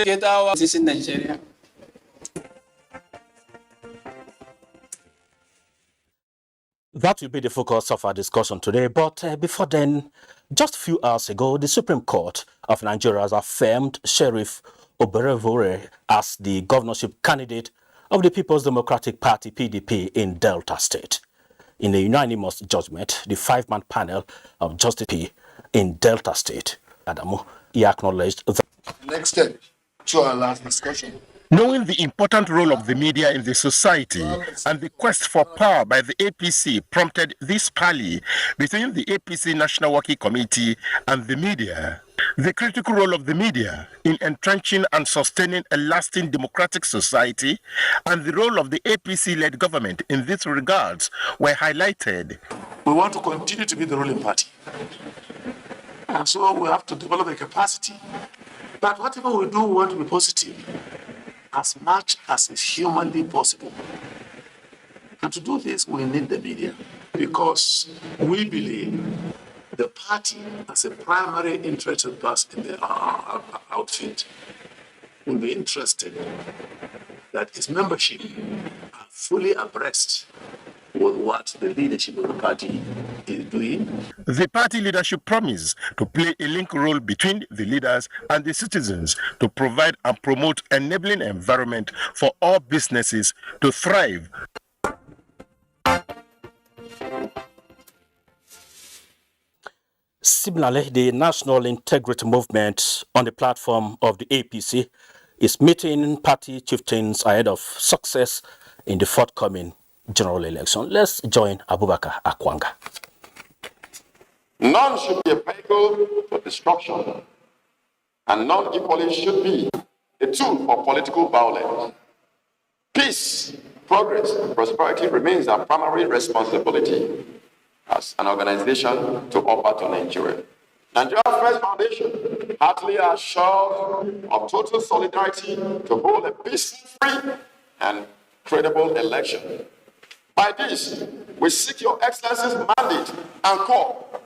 Get our in Nigeria. That will be the focus of our discussion today. But before then, just a few hours ago, the Supreme Court of Nigeria has affirmed Sheriff Oberevore as the governorship candidate of the People's Democratic Party, PDP, in Delta State. In a unanimous judgment, the five-man panel of Justice P in Delta State, Adamu, he acknowledged that. Next step to our last discussion. Knowing the important role of the media in the society and the quest for power by the APC prompted this parley between the APC National Working Committee and the media. The critical role of the media in entrenching and sustaining a lasting democratic society and the role of the APC-led government in these regards were highlighted. We want to continue to be the ruling party. And so we have to develop a capacity. But whatever we do, we want to be positive as much as is humanly possible. And to do this, we need the media because we believe the party as a primary interested person in the outfit will be interested that its membership are fully abreast with what the leadership of the party is doing. The party leadership promised to play a link role between the leaders and the citizens to provide and promote enabling environment for all businesses to thrive. Similarly, the National Integrity Movement on the platform of the APC is meeting party chieftains ahead of success in the forthcoming general election. Let's join Abubakar Akwanga. None should be a vehicle for destruction, and none equally should be a tool for political violence. Peace, progress, and prosperity remains our primary responsibility as an organization to offer to Nigeria. Nigeria First Foundation heartily assured of total solidarity to hold a peaceful, free, and credible election. By this, we seek your Excellency's mandate and call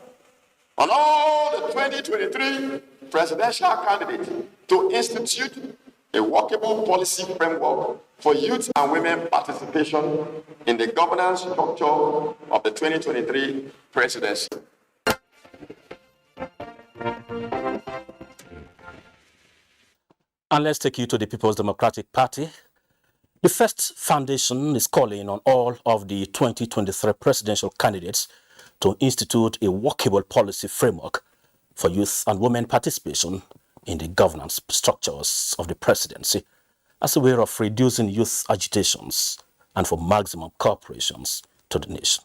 on all the 2023 presidential candidates to institute a workable policy framework for youth and women participation in the governance structure of the 2023 presidency. And let's take you to the People's Democratic Party. The First Foundation is calling on all of the 2023 presidential candidates to institute a workable policy framework for youth and women participation in the governance structures of the presidency as a way of reducing youth agitations and for maximum cooperations to the nation.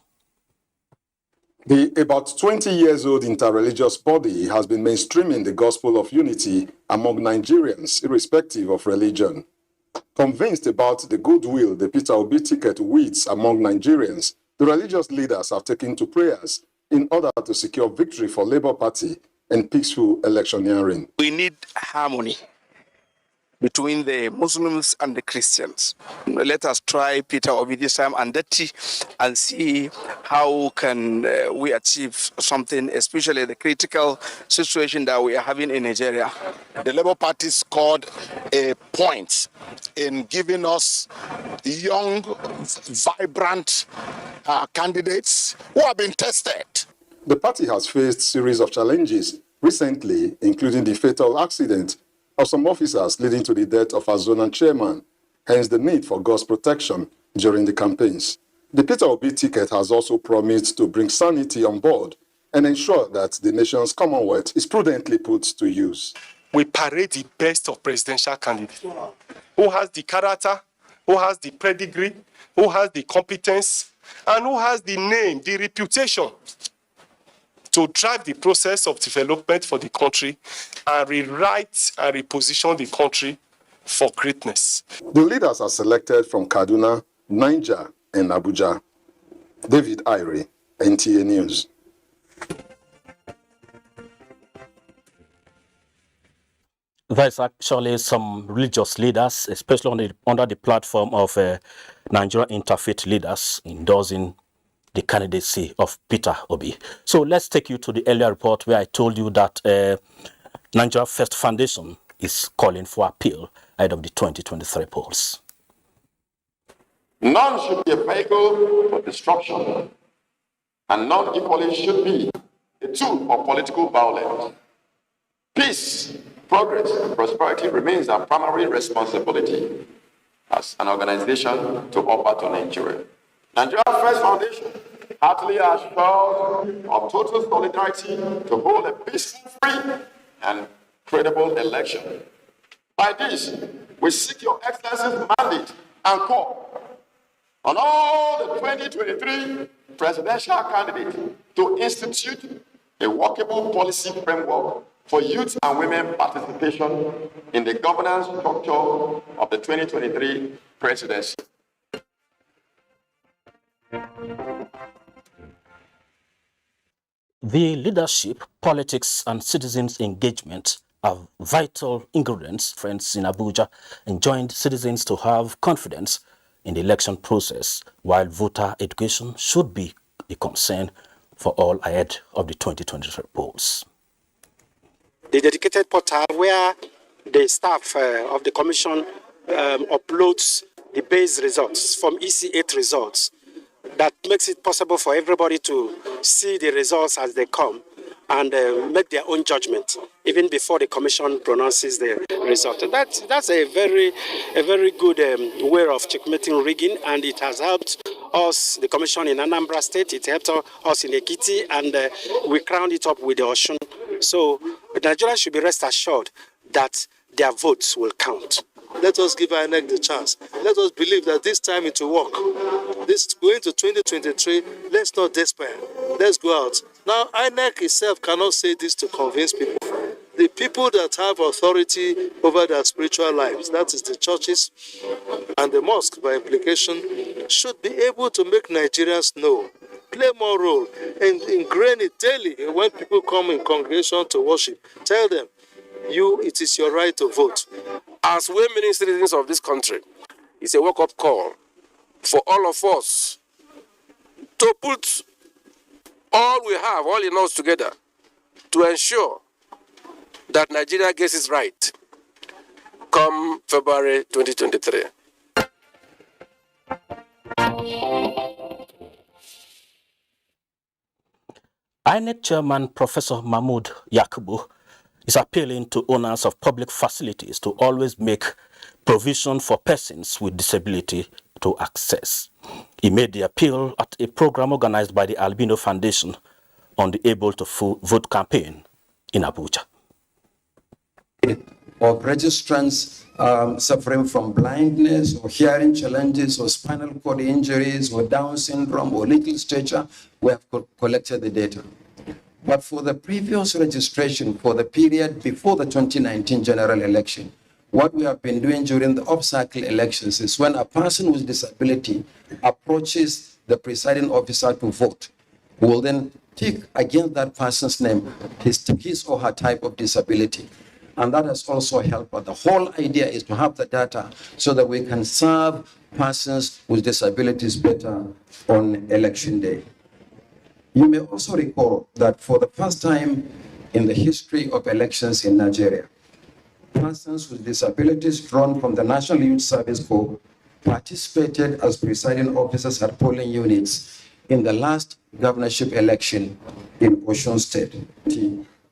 The about 20 years old interreligious body has been mainstreaming the gospel of unity among Nigerians, irrespective of religion. Convinced about the goodwill the Peter Obi ticket wields among Nigerians, the religious leaders have taken to prayers in order to secure victory for Labour Party and peaceful electioneering. We need harmony between the Muslims and the Christians. Let us try Peter Obi this time and see how can we achieve something, especially the critical situation that we are having in Nigeria. The Labour Party scored a point in giving us young, vibrant candidates who have been tested. The party has faced a series of challenges recently, including the fatal accident of some officers leading to the death of a zonal chairman, hence the need for God's protection during the campaigns. The Peter Obi ticket has also promised to bring sanity on board and ensure that the nation's commonwealth is prudently put to use. We parade the best of presidential candidates, who has the character, who has the pedigree, who has the competence, and who has the name, the reputation to drive the process of development for the country and rewrite and reposition the country for greatness. The leaders are selected from Kaduna, Niger, and Abuja. David Irie, NTA News. There's actually some religious leaders, especially under the platform of Nigerian interfaith leaders, endorsing the candidacy of Peter Obi. So let's take you to the earlier report where I told you that Nigeria First Foundation is calling for appeal ahead of the 2023 polls. None should be a vehicle for destruction, and none equally should be a tool for political violence. Peace, progress, and prosperity remains our primary responsibility as an organization to offer to Nigeria. Nigeria First Foundation heartily assures of total solidarity to hold a peaceful, free, and credible election. By this, we seek your Excellency's mandate and call on all the 2023 presidential candidates to institute a workable policy framework for youth and women participation in the governance structure of the 2023 presidency. The leadership, politics, and citizens' engagement are vital ingredients, friends, in Abuja, enjoined citizens to have confidence in the election process, while voter education should be a concern for all ahead of the 2023 polls. The dedicated portal where the staff of the commission uploads the base results from EC8 results. That makes it possible for everybody to see the results as they come and make their own judgment even before the commission pronounces the result. And that's a very good way of checkmating rigging, and it has helped us, the commission in Anambra State. It helped us in Ekiti, and we crowned it up with the Osun. So Nigeria should be rest assured that their votes will count. Let us give INEC the chance. Let us believe that this time it will work. This going to 2023, let's not despair. Let's go out. Now, INEC itself cannot say this to convince people. The people that have authority over their spiritual lives, that is the churches and the mosques by implication, should be able to make Nigerians know, play more role, and ingrain it daily when people come in congregation to worship. Tell them, it is your right to vote. As well-meaning citizens of this country, it's a wake-up call for all of us to put all we have, all in us together, to ensure that Nigeria gets it right come February 2023. INEC Chairman Professor Mahmood Yakubu is appealing to owners of public facilities to always make provision for persons with disability to access. He made the appeal at a program organized by the Albino Foundation on the Able to Vote campaign in Abuja. Of registrants suffering from blindness or hearing challenges or spinal cord injuries or Down syndrome or little stature, we have collected the data. But for the previous registration for the period before the 2019 general election, what we have been doing during the off-cycle elections is when a person with disability approaches the presiding officer to vote, we will then tick against that person's name his or her type of disability. And that has also helped. But the whole idea is to have the data so that we can serve persons with disabilities better on election day. You may also recall that for the first time in the history of elections in Nigeria, persons with disabilities drawn from the National Youth Service Corps participated as presiding officers at polling units in the last governorship election in Osun State.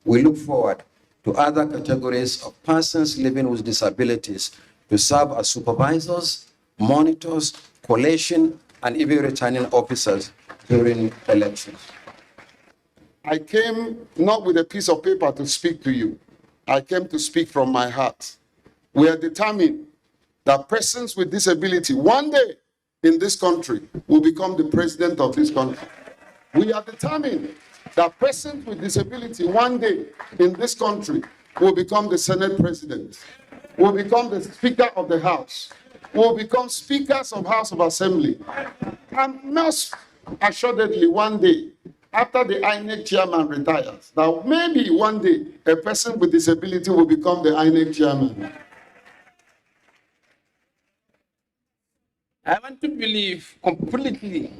We look forward to other categories of persons living with disabilities to serve as supervisors, monitors, collation, and even returning officers during elections. I came not with a piece of paper to speak to you. I came to speak from my heart. We are determined that persons with disability one day in this country will become the president of this country. We are determined that persons with disability one day in this country will become the Senate president, will become the Speaker of the House, will become speakers of House of Assembly. And assuredly one day, after the INEC chairman retires, now maybe one day a person with disability will become the INEC chairman. I want to believe completely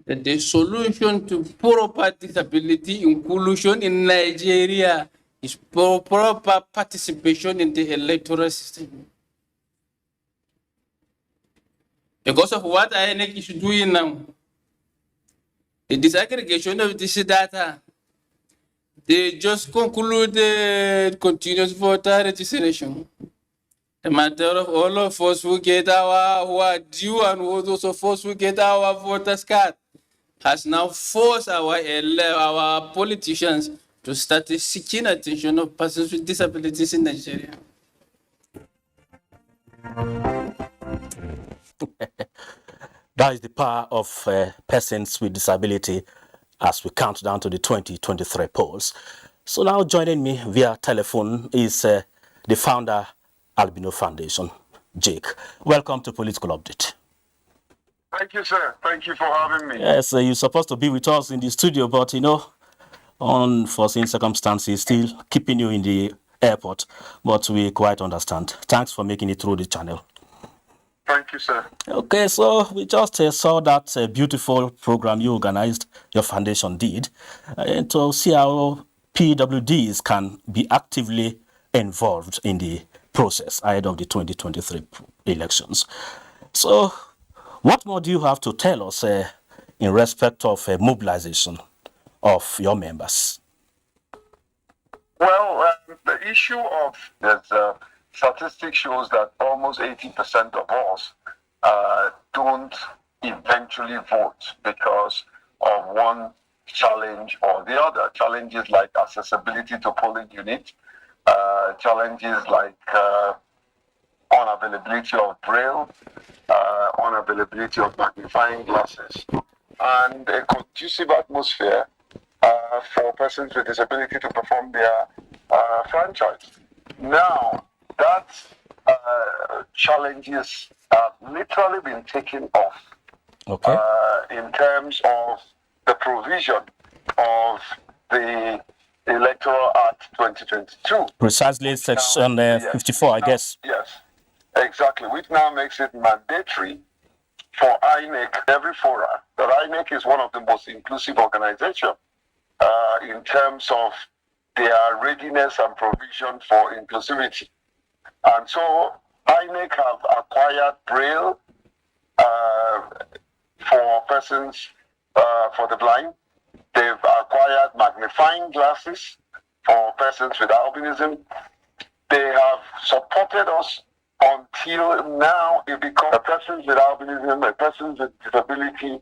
that the solution to proper disability inclusion in Nigeria is proper participation in the electoral system. Because of what INEC is doing now, the disaggregation of this data, they just concluded continuous voter registration. A matter of all of us who get who are due and all those of us who get our voters card has now forced our politicians to start seeking attention of persons with disabilities in Nigeria. That is the power of persons with disability as we count down to the 2023 polls. So now joining me via telephone is the founder, Albino Foundation, Jake. Welcome to Political Update. Thank you, sir. Thank you for having me. Yes, you're supposed to be with us in the studio, but you know, unforeseen circumstances still keeping you in the airport, but we quite understand. Thanks for making it through the channel. Thank you, sir. Okay, so we just saw that beautiful program you organized, your foundation did, to see how PWDs can be actively involved in the process ahead of the 2023 elections. So, what more do you have to tell us in respect of mobilization of your members? Well, the issue of there's statistics shows that almost 80% of us don't eventually vote because of one challenge or the other. Challenges like accessibility to polling units, challenges like unavailability of braille, unavailability of magnifying glasses, and a conducive atmosphere for persons with disability to perform their franchise. Now, that challenges have literally been taken off. Okay. In terms of the provision of the Electoral Act 2022. Precisely section 54, I guess. Yes, exactly. Which now makes it mandatory for INEC, every fora, that INEC is one of the most inclusive organizations in terms of their readiness and provision for inclusivity. And so INEC have acquired Braille for persons for the blind. They've acquired magnifying glasses for persons with albinism. They have supported us until now it becomes a person with albinism, a person with disability,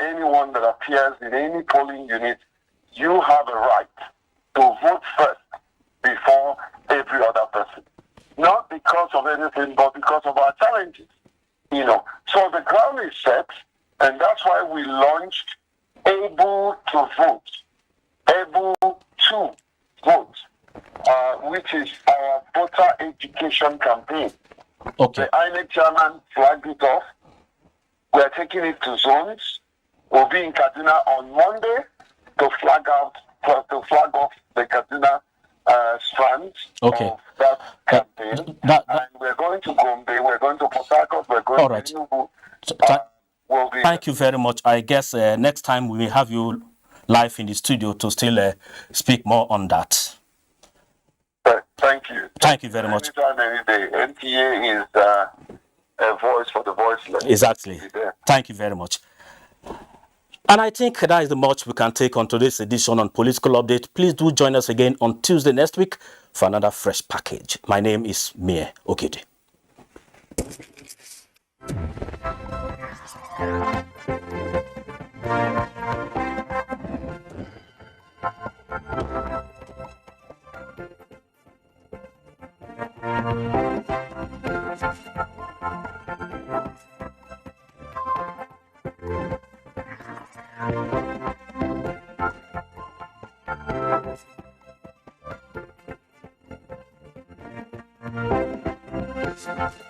anyone that appears in any polling unit, you have a right to vote first before every other person. Not because of anything, but because of our challenges. You know, so the ground is set, and that's why we launched Able to Vote, which is our voter education campaign. Okay. The INEC chairman flagged it off. We're taking it to zones. We'll be in Kaduna on Monday to flag off the Kaduna strands of that campaign. And we're going to Gombe, we're going to Port Harcourt, we're going to Enugu. Thank you very much. I guess next time we will have you live in the studio to still speak more on that. Thank you. Thank you very much. Anytime, any day. NTA is a voice for the voiceless. Exactly. Thank you very much. And I think that is the much we can take on today's edition on Political Update. Please do join us again on Tuesday next week for another fresh package. My name is Mie Okede. Thank you.